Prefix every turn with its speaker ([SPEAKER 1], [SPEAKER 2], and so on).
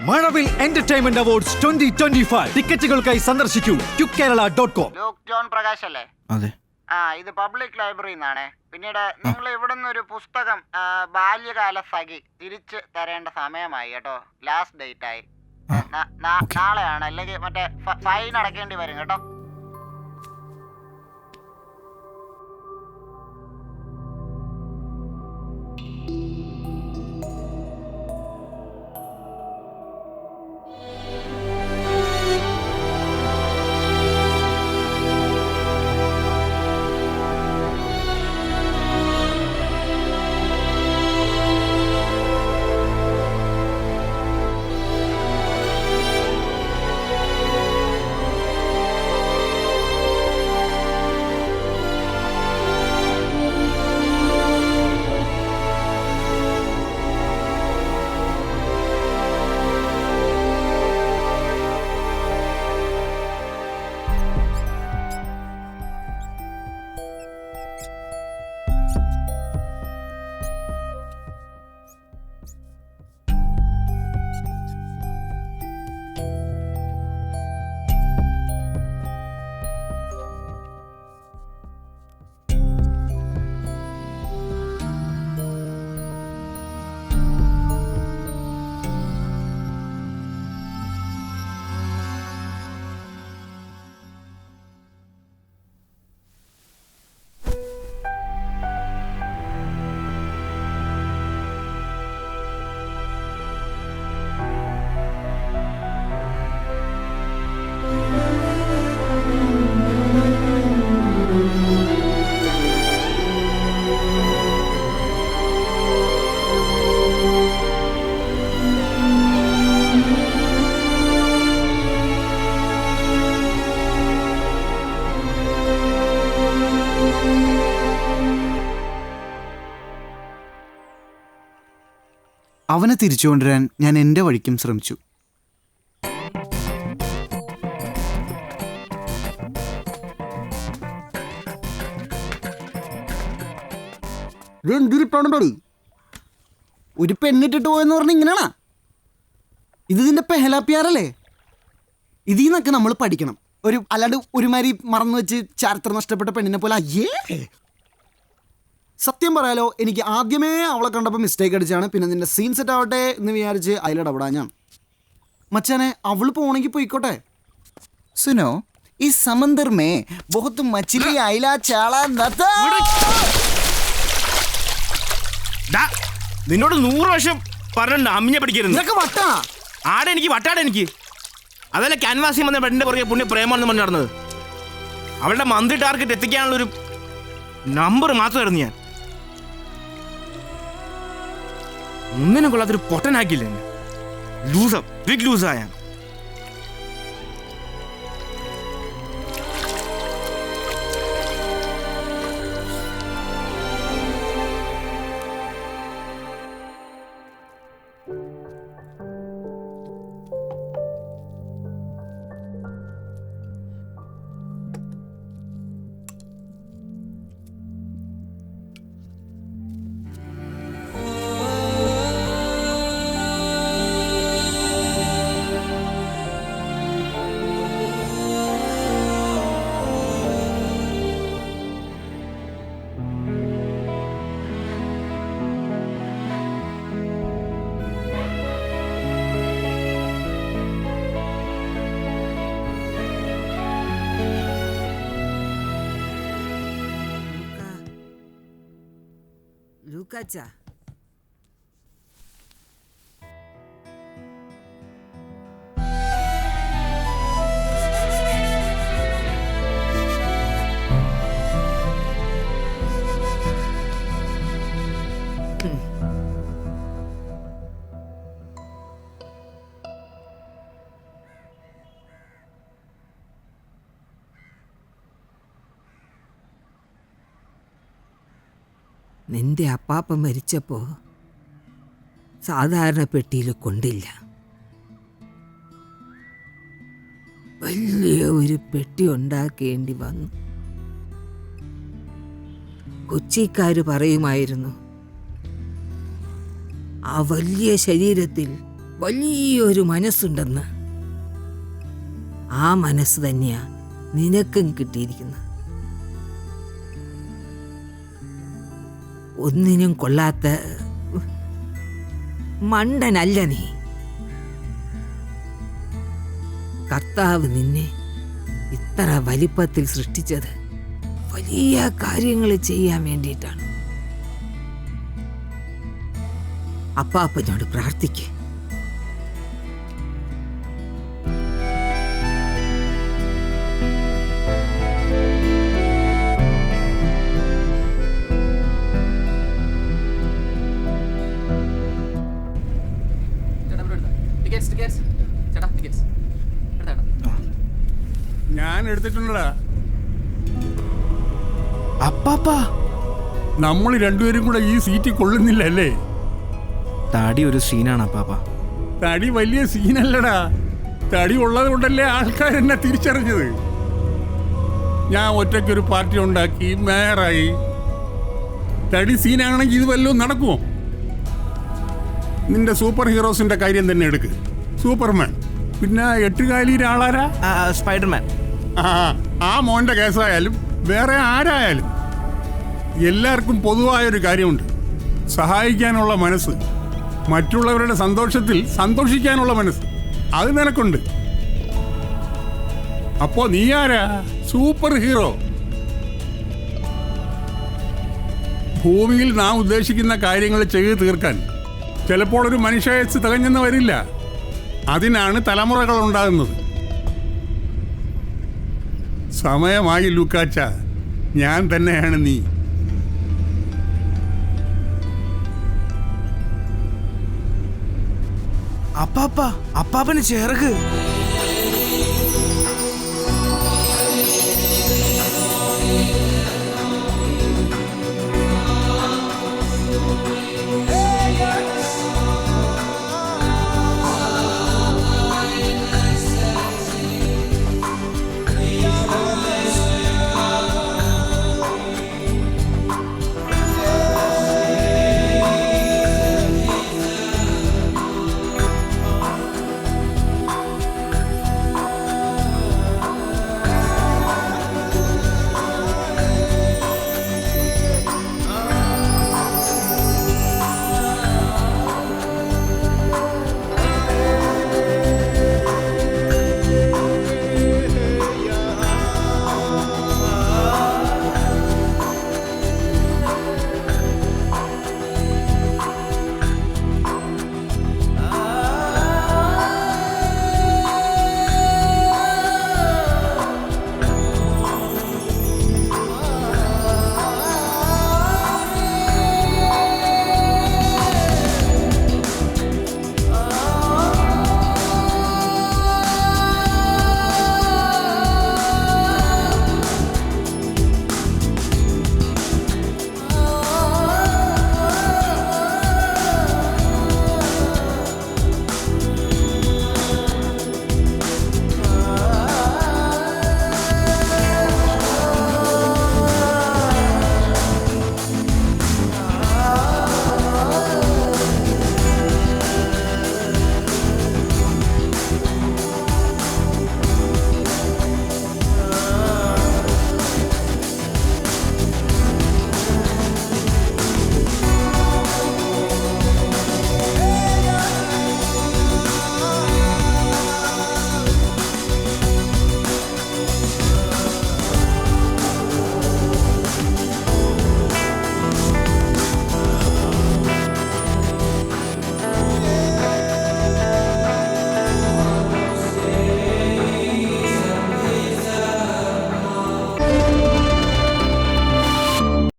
[SPEAKER 1] മഴവിൽ entertainment awards 2025 ടിക്കറ്റുകൾക്കായി സന്ദർശിക്കൂ QKerala.com.
[SPEAKER 2] Luke John Prakash അല്ലേ?
[SPEAKER 3] അതെ.
[SPEAKER 2] ഇത് പബ്ലിക് ലൈബ്രറിയിൽ നിന്നാണ്. പിന്നീട് നിങ്ങൾ ഇവിടുന്ന് ഒരു പുസ്തകം ബാല്യകാല സഖി തിരിച്ച് തരേണ്ട സമയമായി കേട്ടോ. ലാസ്റ്റ് ഡേറ്റ് ആയി. നാളെയാണ്, അല്ലെങ്കിൽ മറ്റേ ഫൈൻ അടക്കേണ്ടി വരും കേട്ടോ.
[SPEAKER 3] അവനെ തിരിച്ചു കൊണ്ടുവരാൻ ഞാൻ എൻ്റെ വഴിക്കും ശ്രമിച്ചു. ഒരു പെണ്ണിട്ടിട്ട് പോയെന്ന് പറഞ്ഞ ഇങ്ങനെയാണാ? ഇത് നിന്റെ പെഹലാപ്പിയാറല്ലേ? ഇതിൽ നിന്നൊക്കെ നമ്മൾ പഠിക്കണം. അല്ലാണ്ട് ഒരുമാതിരി മറന്നു വെച്ച് ചരിത്രം നഷ്ടപ്പെട്ട പെണ്ണിനെ പോലെ അയ്യേ. സത്യം പറയാലോ, എനിക്ക് ആദ്യമേ അവളെ കണ്ടപ്പോൾ മിസ്റ്റേക്ക് അടിച്ചാണ്. പിന്നെ നിന്റെ സീൻ സെറ്റ് ആവട്ടെ എന്ന് വിചാരിച്ച് അതിലിടപെടാൻ ഞാൻ. മച്ചാനെ, അവള് പോണെങ്കിൽ പോയിക്കോട്ടെ. സുനോ, ഈ സമന്ദർ മേ ബഹുത്ത് മച്ചിലി അയില ചാള
[SPEAKER 4] നിന്നോട് 100 വർഷം പറഞ്ഞ അമ്മിനെ പഠിക്കരുത്.
[SPEAKER 3] വട്ടാ
[SPEAKER 4] ആടെ എനിക്ക് വട്ടാടെ എനിക്ക് അതല്ല ക്യാൻവാസിൽ വന്ന പെണ്ണിന്റെ പുറകെ പുണ്യ പ്രേമാണെന്ന് പറഞ്ഞു നടന്നത്. അവളുടെ മന്ത്ലി ടാർഗറ്റ് എത്തിക്കാനുള്ളൊരു നമ്പർ മാത്രമായിരുന്നു ഞാൻ. ഒന്നിനും കൊള്ളാത്തൊരു പൊട്ടനാക്കിയില്ല. Big ലൂസായ
[SPEAKER 5] Lukacha. നിന്റെ അപ്പാപ്പ മരിച്ചപ്പോൾ സാധാരണ പെട്ടിയിൽ കൊണ്ടില്ല, വലിയ ഒരു പെട്ടി ഉണ്ടാക്കേണ്ടി വന്നു. കൊച്ചിക്കാര് പറയുമായിരുന്നു, ആ വലിയ ശരീരത്തിൽ വലിയൊരു മനസ്സുണ്ടെന്ന്. ആ മനസ്സ് തന്നെയാ നിനക്കും കിട്ടിയിരിക്കുന്നത്. ഒന്നിനും കൊള്ളാത്ത മണ്ടനല്ല നീ. കർത്താവ് നിന്നെ ഇത്ര വലിപ്പത്തിൽ സൃഷ്ടിച്ചത് വലിയ കാര്യങ്ങൾ ചെയ്യാൻ വേണ്ടിയിട്ടാണ്. അപ്പാപ്പനോട് പ്രാർത്ഥിക്ക്.
[SPEAKER 6] ഞാൻ എടുത്തിട്ടുണ്ടടാ.
[SPEAKER 4] അപ്പാപ്പാ,
[SPEAKER 6] നമ്മൾ രണ്ടുപേരും കൂടെ ഈ സീറ്റിൽ കൊള്ളുന്നില്ല അല്ലേ?
[SPEAKER 4] തടി ഒരു സീനാണ് അപ്പാപ്പ.
[SPEAKER 6] തടി വലിയ സീനല്ലടാ. തടി ഉള്ളത് കൊണ്ടല്ലേ ആൾക്കാർ എന്നെ തിരിച്ചറിഞ്ഞത്. ഞാൻ ഒറ്റയ്ക്കൊരു പാർട്ടി ഉണ്ടാക്കി മേയറായി. തടി സീനാണെങ്കിൽ ഇത് വല്ലതും നടക്കുമോ? നിന്റെ സൂപ്പർ ഹീറോസിന്റെ കാര്യം തന്നെ എടുക്ക്. സൂപ്പർമാൻ, പിന്നെ എട്ടുകാലിയുടെ ആളാരാ?
[SPEAKER 4] സ്പൈഡർമാൻ.
[SPEAKER 6] ആ മോന്റെ കേസായാലും വേറെ ആരായാലും എല്ലാവർക്കും പൊതുവായൊരു കാര്യമുണ്ട്: സഹായിക്കാനുള്ള മനസ്സ്, മറ്റുള്ളവരുടെ സന്തോഷത്തിൽ സന്തോഷിക്കാനുള്ള മനസ്സ്. അത് നിനക്കുണ്ട്. അപ്പോ നീ ആരാ? Super hero. ഭൂമിയിൽ നാം ഉദ്ദേശിക്കുന്ന കാര്യങ്ങൾ ചെയ്തു തീർക്കാൻ ചിലപ്പോൾ ഒരു മനുഷ്യായുസ്സ് തികഞ്ഞെന്ന് വരില്ല. അതിനാണ് തലമുറകൾ ഉണ്ടാകുന്നത്. സമയമായി ലൂക്കാച്ച, ഞാൻ തന്നെയാണ് നീ.
[SPEAKER 4] അപ്പാപ്പ, അപ്പാപ്പന് ചിറക്.